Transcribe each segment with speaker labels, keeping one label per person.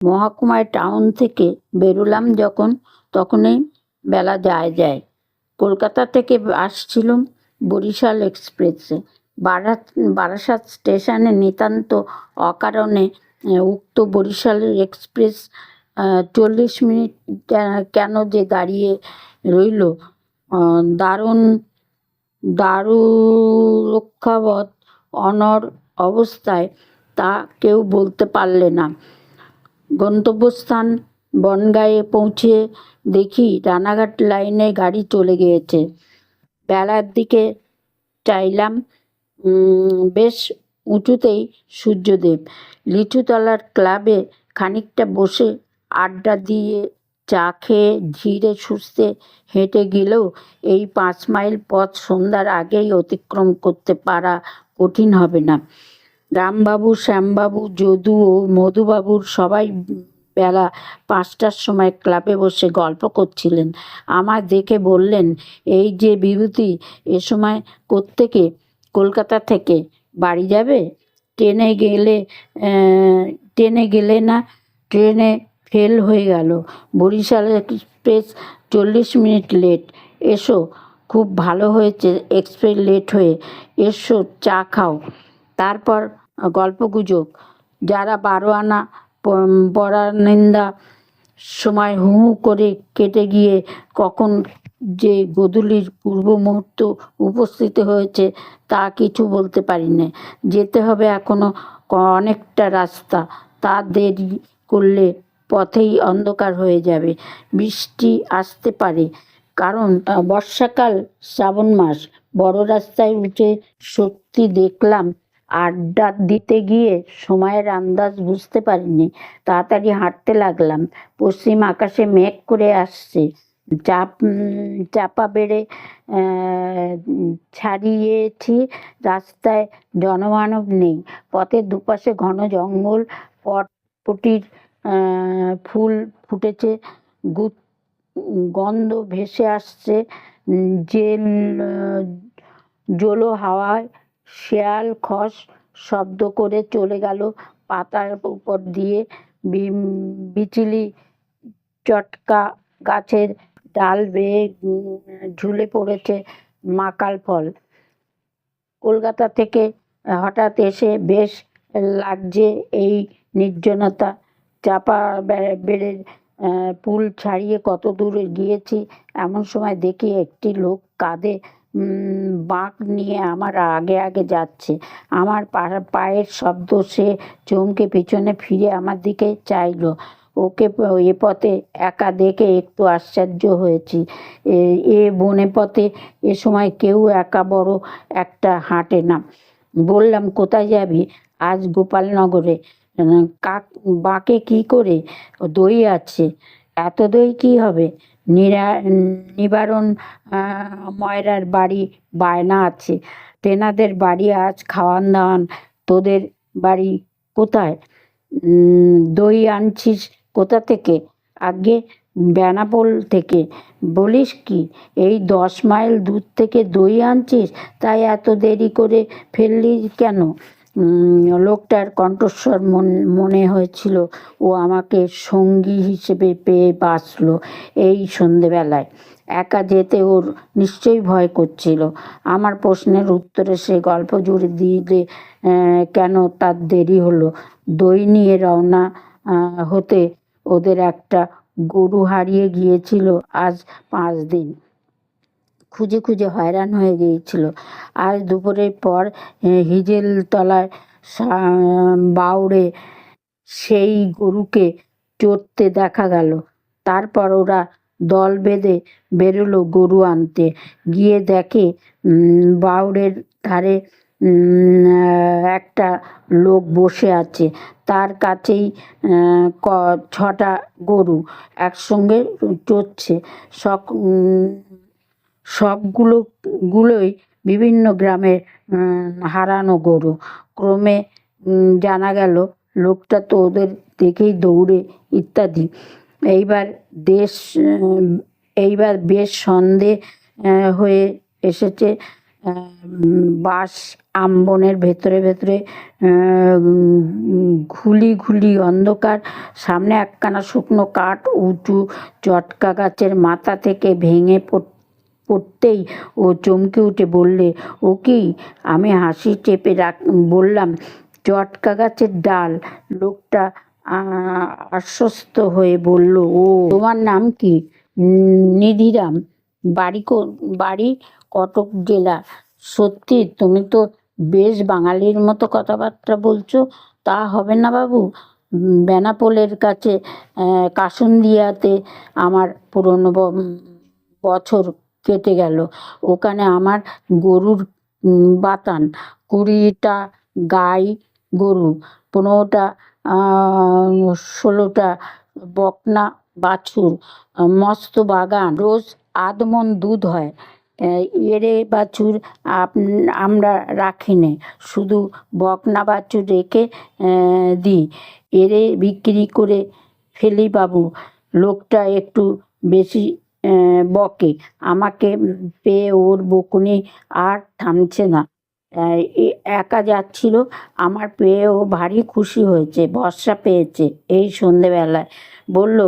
Speaker 1: মহকুমায় town থেকে বেরোলাম যখন, তখনই বেলা যায়। কলকাতা থেকে আসছিলুম বরিশাল এক্সপ্রেসে। বারাসাত স্টেশনে নিতান্ত অকারণে উক্ত বরিশাল এক্সপ্রেস 40 মিনিট কেন যে দাঁড়িয়ে রইল, দারুরক্ষাবৎ অনড় অবস্থায়, তা কেউ বলতে পারলে না। গন্তব্যস্থান বনগাঁয়ে পৌঁছে দেখি রানাঘাট লাইনে গাড়ি চলে গিয়েছে। বেলার দিকে চাইলাম, বেশ উঁচুতেই সূর্যদেব। লিচুতলার ক্লাবে খানিকটা বসে আড্ডা দিয়ে চা খেয়ে ধীরে সুস্থে হেঁটে গেলেও এই 5 মাইল পথ সন্ধ্যার আগেই অতিক্রম করতে পারা কঠিন হবে না। রামবাবু, শ্যামবাবু, যদু ও মধুবাবুর সবাই বেলা 5টার সময় ক্লাবে বসে গল্প করছিলেন। আমায় দেখে বললেন, এই যে বিভূতি, এ সময় কোত্থেকে? কলকাতা থেকে। বাড়ি যাবে? ট্রেনে গেলে না? ট্রেনে ফেল হয়ে গেল। Barishal express 40 minute late. এসো, খুব ভালো হয়েছে এক্সপ্রেস লেট হয়ে। এসো, চা খাও, তারপর গল্পগুজব। যারা 12 আনা পরানিন্দা সময় হু হু করে কেটে গিয়ে কখন যে গোধূলির পূর্ব মুহূর্ত উপস্থিত হয়েছে তা কিছু বলতে পারি না। যেতে হবে এখনো অনেকটা রাস্তা। তা দেরি করলে পথেই অন্ধকার হয়ে যাবে। বৃষ্টি আসতে পারে, কারণ বর্ষাকাল, শ্রাবণ মাস। বড় রাস্তায় উঠে সত্যি দেখলাম, আড্ডা দিতে গিয়ে সময়ের আন্দাজ বুঝতে পারিনি। তাড়াতাড়ি হাঁটতে লাগলাম। পশ্চিম আকাশে মেঘ করে আসছে। চাপা বেড়ে ছাড়িয়েছি। রাস্তায় জনমানব নেই। পথের দুপাশে ঘন জঙ্গল। পটপটির ফুল ফুটেছে। গন্ধ ভেসে আসছে জলো হাওয়ায়। শেয়াল খস শব্দ করে চলে গেল পাতার উপর দিয়ে। বিচলি চটকা গাছের ডাল বেয়ে ঝুলে পড়েছে মাকাল ফল। কলকাতা থেকে হঠাৎ এসে বেশ লাগছে এই নির্জনতা। চাপা বেড়ে পুল ছাড়িয়ে কত দূরে গিয়েছি, এমন সময় দেখি একটি লোক কাঁধে বাঁক নিয়ে আমার আগে আগে যাচ্ছে। আমার পায়ের শব্দ সে চমকে পিছনে ফিরে আমার দিকে চাইল। ওকে এ পথে একা দেখে একটু আশ্চর্য হয়েছি। এ বনে পথে এ সময় কেউ একা বড় একটা হাঁটে না। বললাম, কোথায় যাবি? আজ গোপালনগরে। বাঁকে কি করে? দই আছে। এত দই কি হবে? নিবারণ ময়রার বাড়ি বায়না আছে। তেনাদের বাড়ি আজ খাওয়ান দাওয়ান। তোদের বাড়ি কোথায়? দই আনছিস কোথা থেকে? আগে বেনাপোল থেকে। বলিস কি, এই 10 মাইল দূর থেকে দই আনছিস? তাই এত দেরি করে ফেললি কেন? লোকটার কণ্ঠস্বর মনে হয়েছিল ও আমাকে সঙ্গী হিসেবে পেয়ে বাঁচল এই সন্ধেবেলায়। একা যেতে ওর নিশ্চয়ই ভয় করছিল। আমার প্রশ্নের উত্তরে সে গল্প জুড়ে দিলে কেন তার দেরি হলো। দই নিয়ে রওনা হতে ওদের একটা গরু হারিয়ে গিয়েছিল আজ 5 দিন। খুঁজে খুঁজে হয়রান হয়ে গিয়েছিল। আজ দুপুরের পর হিজেলতলায় বাউড়ে সেই গরুকে চড়তে দেখা গেল। তারপর ওরা দল বেঁধে বেরোলো গরু আনতে। গিয়ে দেখে বাউড়ের ধারে একটা লোক বসে আছে। তার কাছেই 6টা গরু একসঙ্গে চড়ছে। সবগুলোই বিভিন্ন গ্রামের হারানো গরু। ক্রমে জানা গেল লোকটা তো ওদের দেখেই দৌড়ে ইত্যাদি। এইবার বেশ সন্ধে হয়ে এসেছে। বাস আমবনের ভেতরে ভেতরে ঘুলি ঘুলি অন্ধকার। সামনে একখানা শুকনো কাঠ উঁচু চটকা গাছের মাথা থেকে ভেঙে পড়তেই ও চমকে উঠে বললে, ও কি? আমি হাসি চেপে বললাম, চটকা গাছের ডাল। লোকটা আশ্বস্ত হয়ে বলল, ও তোমার নাম কি? নিধিরাম। বাড়ি কটক জেলা। সত্যি তুমি তো বেশ বাঙালির মতো কথাবার্তা বলছো। তা হবে না বাবু। বেনাপোলের কাছে কাসুন্দিয়াতে আমার পুরনো বছর কেটে গেল। ওখানে আমার গরুর বাতান, 20টা গাই গরু, 15টা 16টা বকনা বাছুর, মস্ত বাগান, রোজ 8 মণ দুধ হয়। এরে বাছুর আমরা রাখি নে, শুধু বকনা বাছুর রেখে দিই। এরে বিক্রি করে ফেলি বাবু। লোকটা একটু বেশি বকে। আমাকে পেয়ে ওর বকুনি আর থামছে না। একা যাচ্ছিল, আমার পেয়ে ও ভারী খুশি হয়েছে, ভরসা পেয়েছে। এই সন্ধেবেলায় বলল,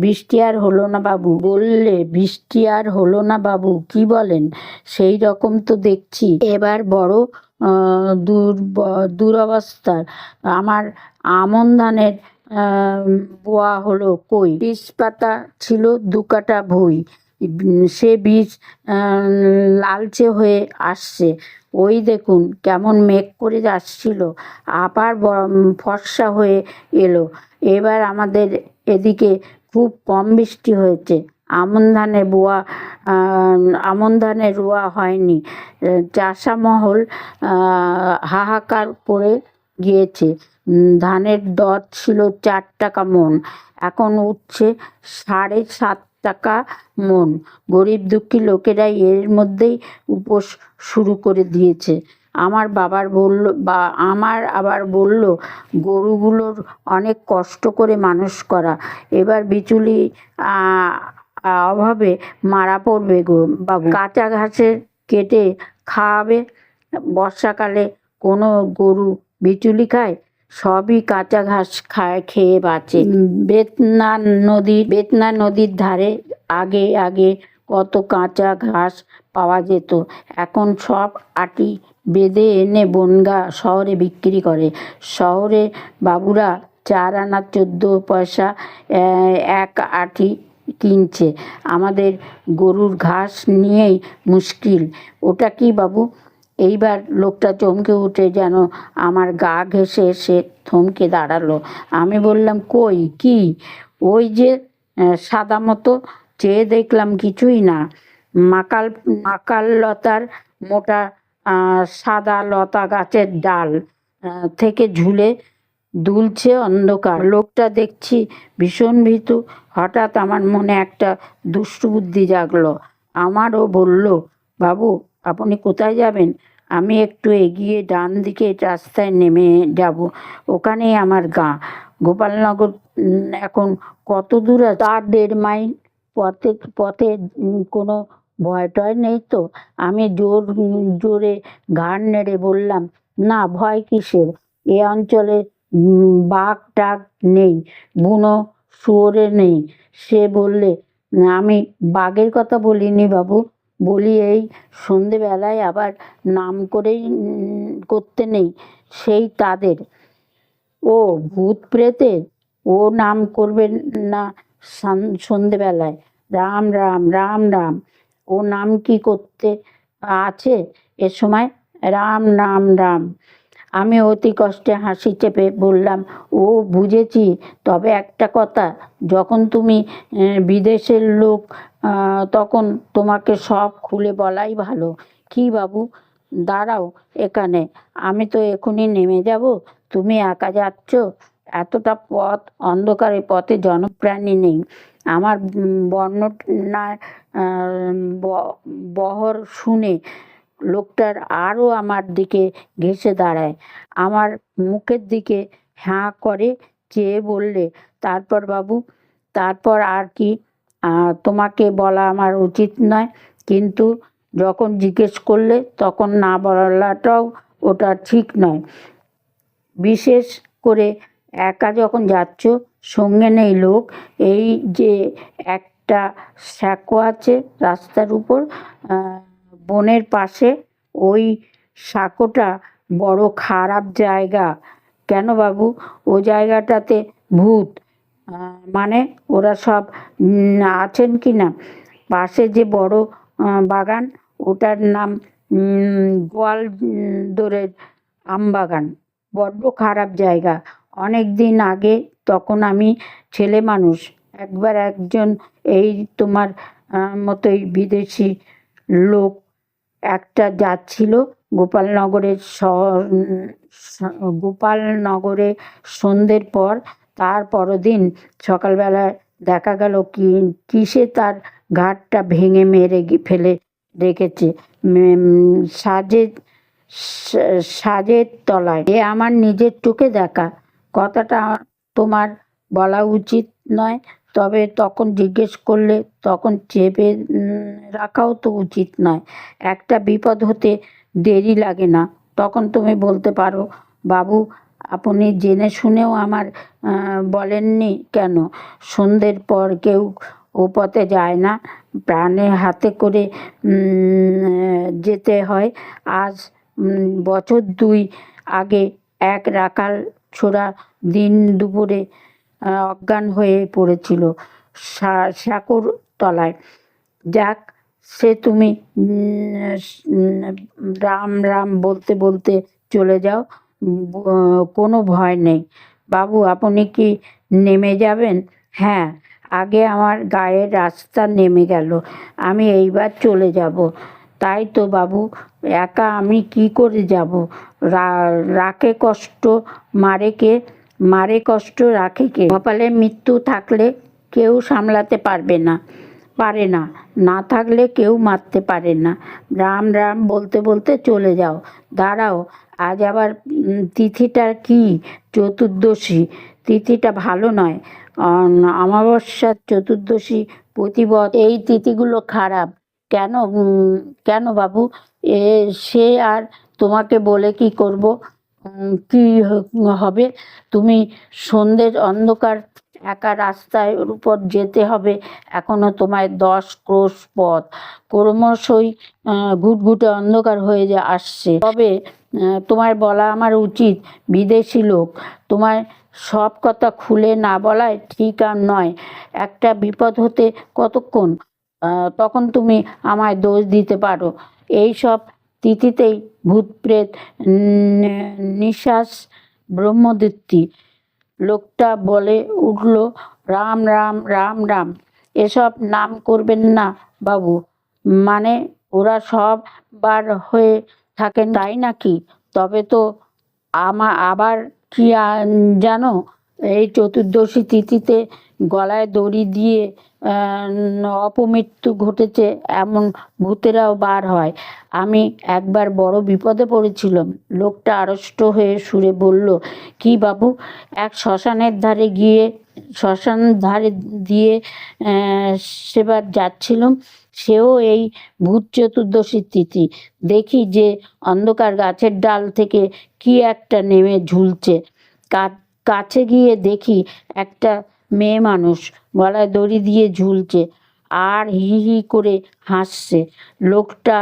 Speaker 1: বৃষ্টি আর হলো না বাবু। বললে, বৃষ্টি আর হলো না বাবু? কি বলেন? সেই রকম তো দেখছি। এবার বড় দুরবস্থার। আমার আমন ধানের বোয়া হলো কই। বীজ পাতা ছিল 2 কাঠা ভুঁই। সে বীজ লালচে হয়ে আসছে। ওই দেখুন কেমন মেঘ করে আসছিল, আবার ফর্সা হয়ে এলো। এবার আমাদের এদিকে খুব কম বৃষ্টি হয়েছে। আমন ধানের রোয়া হয়নি। চাষামহল হাহাকার পড়ে গিয়েছে। ধানের দর ছিল 4 টাকা মণ, এখন উঠছে 7.5 টাকা মণ। গরিব দুঃখী লোকেরা এর মধ্যেই উপোস শুরু করে দিয়েছে। আমার আবার বলল, গরুগুলোর অনেক কষ্ট করে মানুষ করা, এবার বিচুলি অভাবে মারা পড়বে গো বাবু। কাঁচা ঘাসে কেটে খাওয়াবে। বর্ষাকালে কোনো গরু বিচুলি খায়? সবই কাঁচা ঘাস খেয়ে বাঁচে। বেতনা নদীর ধারে আগে কত কাঁচা ঘাস পাওয়া যেত। এখন সব আটি বেঁধে এনে বনগা শহরে বিক্রি করে। শহরে বাবুরা 4 আনা 14 পয়সা 1 আটি কিনছে। আমাদের গরুর ঘাস নিয়েই মুশকিল। ওটা কি বাবু? এইবার লোকটা চমকে উঠে যেন আমার গা ঘেঁষে এসে থমকে দাঁড়ালো। আমি বললাম, কই কি? ওই যে সাদা মতো। চেয়ে দেখলাম কিছুই না। মাকাল লতার মোটা সাদা লতা গাছের ডাল থেকে ঝুলে দুলছে অন্ধকার। লোকটা দেখছি ভীষণ ভীতু। হঠাৎ আমার মনে একটা দুষ্টু বুদ্ধি জাগলো। আমারও বলল, বাবু আপনি কোথায় যাবেন? আমি একটু এগিয়ে ডান দিকে রাস্তায় নেমে যাব, ওখানেই আমার গাঁ। গোপালনগর এখন কত দূর আছে? তার 1.5 মাইল। পথে কোনো ভয় টয় নেই তো? আমি জোরে ঘাড় নেড়ে বললাম, না, ভয় কিসের? এ অঞ্চলে বাঘ টাঘ নেই, বুনো শুয়োরে নেই। সে বললে, আমি বাঘের কথা বলিনি বাবু। বলি এই সন্ধেবেলায় আবার নাম করতে নেই, সেই তাদের। ও ভূত প্রেতের? ও নাম করবে না সন্ধেবেলায়? রাম রাম রাম রাম। ও নাম কি করতে আছে এ সময়? রাম রাম রাম। আমি অতি কষ্টে হাসি চেপে বললাম, ও বুঝেছি। তবে একটা কথা, যখন তুমি বিদেশের লোক তখন তোমাকে সব খুলে বলাই ভালো। কি বাবু? দাঁড়াও এখানে, আমি তো এখনই নেমে যাব। তুমি একা যাচ্ছ? এতটা পথ, অন্ধকারে, পথে জনপ্রাণী নেই। আমার বর্ণনার বহর শুনে লোকটার আরও আমার দিকে ঘেঁষে দাঁড়ায়। আমার মুখের দিকে হাঁ করে চেয়ে বললে, তারপর বাবু? তারপর আর কি তোমাকে বলা আমার উচিত নয়, কিন্তু যখন জিজ্ঞেস করলে তখন না বলাটাও ওটা ঠিক নয়। বিশেষ করে একা যখন যাচ্ছ, সঙ্গে নেই লোক। এই যে একটা সাঁকো আছে রাস্তার উপর, বনের পাশে, ওই সাঁকোটা বড় খারাপ জায়গা। কেন বাবু? ও জায়গাটাতে ভূত। মানে ওরা সব আছেন কি না? পাশে যে বড় বাগান, ওটার নাম গোয়ালদরের আমবাগান। বড্ড খারাপ জায়গা। অনেক দিন আগে, তখন আমি ছেলে মানুষ, একবার একজন এই তোমার মতোই বিদেশি লোক একটা যাচ্ছিল গোপালনগরে সন্ধ্যের পর। তার পরদিন সকালবেলায় দেখা গেল কিসে তার ঘাটটা ভেঙে মেরে ফেলে রেখেছে সাজের তলায়। এ আমার নিজের চোখে দেখা। কথাটা তোমার বলা উচিত নয়, তবে তখন জিজ্ঞেস করলে তখন চেপে রাখাও তো উচিত নয়। একটা বিপদ হতে দেরি লাগে না, তখন তুমি বলতে পারো, বাবু আপনি জেনে শুনেও আমার বলেননি কেন? সন্ধ্যের পর কেউ ও পথে যায় না, প্রাণে হাতে করে যেতে হয়। আজ বছর 2 আগে এক রাখাল ছোড়া দিন দুপুরে অজ্ঞান হয়ে পড়েছিল সাঁকোর তলায়। যাক, সে তুমি রাম রাম বলতে বলতে চলে যাও, কোনো ভয় নেই। বাবু আপনি কি নেমে যাবেন? হ্যাঁ, আগে আমার গায়ের রাস্তা নেমে গেল, আমি এইবার চলে যাব। তাই তো বাবু, একা আমি কি করে যাব? রাখে কষ্ট মারে কষ্ট রাখে কে? কপালে মৃত্যু থাকলে কেউ সামলাতে পারে না, না থাকলে কেউ মারতে পারে না। রাম রাম বলতে বলতে চলে যাও। দাঁড়াও, আজ আবার তিথিটা কি? চতুর্দশী। তিথিটা ভালো নয়। অমাবস্যার চতুর্দশী প্রতিবদ। এই তিথিগুলো খারাপ। কেন বাবু? সে আর তোমাকে বলে কি করব? কি হবে? তুমি সন্ধ্যের অন্ধকার একা রাস্তার উপর যেতে হবে। এখনো তোমায় 10 ক্রোশ পথ। ক্রমশই ঘুটঘুটে অন্ধকার হয়ে আসছে। তবে তোমায় বলা আমার উচিত, বিদেশি লোক, তোমায় সব কথা খুলে না বলাই ঠিক আর নয়। একটা বিপদ হতে কতক্ষণ? তখন তুমি আমায় দোষ দিতে পারো। এই সব তিথিতেই ভূতপ্রেত নিঃশ্বাস ব্রহ্মদীপ্তি। লোকটা বলে উঠল, রাম রাম রাম রাম, এসব নাম করবেন না বাবু। মানে ওরা সব বার হয়ে থাকেন তাই নাকি? তবে তো আবার কি জানো, এই চতুর্দশী তিথিতে গলায় দড়ি দিয়ে অপমৃত্যু ঘটেছে এমন ভূতেরাও বার হয়। আমি একবার বড় বিপদে পড়েছিলাম। লোকটা আড়ষ্ট হয়ে সুরে বলল, কি বাবু? এক শ্মশান ধারে দিয়ে সেবার যাচ্ছিলাম। সেও এই ভূত চতুর্দশীর তিথি। দেখি যে অন্ধকার গাছের ডাল থেকে কি একটা নেমে ঝুলছে। কাছে গিয়ে দেখি একটা মেয়ে মানুষ গলায় দড়ি দিয়ে ঝুলছে আর হি হি করে হাসছে। লোকটা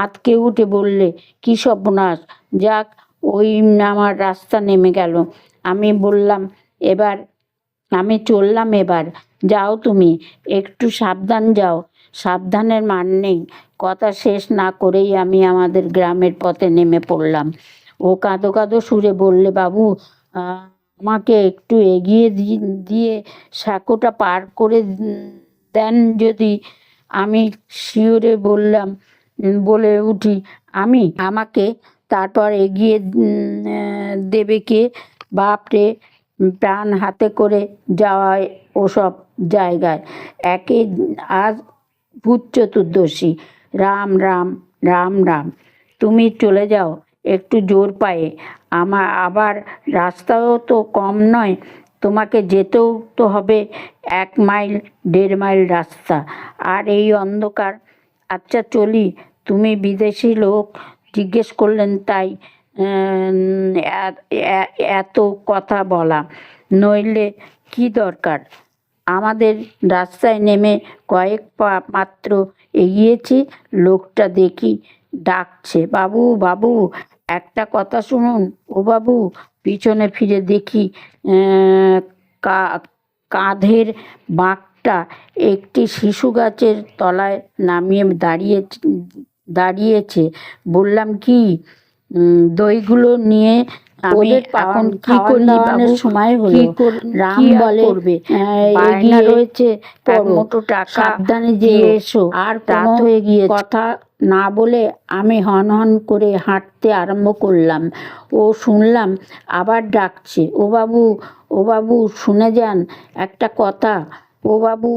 Speaker 1: আঁতকে উঠে বললে, কি সর্বনাশ! যাক, ওই আমার রাস্তা নেমে গেল। আমি চললাম এবার। যাও তুমি, একটু সাবধান যাও। সাবধানের মান নেই। কথা শেষ না করেই আমি আমাদের গ্রামের পথে নেমে পড়লাম। ও কাঁদো কাঁদো সুরে বললে, বাবু আমাকে একটু এগিয়ে দিয়ে সাঁকোটা পার করে দেন যদি। আমি শিউরে বলে উঠি, আমাকে তারপর এগিয়ে দেবে কে? বাপরে, প্রাণ হাতে করে যাওয়ায় ওসব জায়গায়। আজ ভূত চতুর্দশী। রাম রাম রাম রাম। তুমি চলে যাও একটু জোর পায়ে। আবার রাস্তাও তো কম নয়, তোমাকে যেতেও তো হবে 1 মাইল 1.5 মাইল রাস্তা, আর এই অন্ধকার। আচ্ছা চলি। তুমি বিদেশি লোক জিজ্ঞেস করলেন তাই এত কথা বলা, নইলে কি দরকার? আমাদের রাস্তায় নেমে কয়েক পা মাত্র এগিয়েছি, লোকটা দেখি ডাকছে, বাবু বাবু, একটা কথা শুনুন। ও বাবু, পিছনে ফিরে দেখি কাঁধের বাঁকটা একটি শিশু গাছের তলায় নামিয়ে দাঁড়িয়েছে। বললাম, কি দইগুলো নিয়ে আমি এখন কি করি বাবু? সময় হলো। রাম বলে, বায়না রয়েছে এক মুঠো টাকা, সাবধানে যেও এসো। আর রাত হয়ে গিয়ে কথা না বলে আমি হন হন করে হাঁটতে আরম্ভ করলাম। ও শুনলাম আবার ডাকছে, ও বাবু, ও বাবু, শুনে যান একটা কথা। ও বাবু,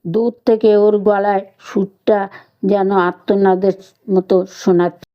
Speaker 1: দূর থেকে ওর গলায় সুরটা যেন আর্তনাদের মতো শোনাচ্ছে।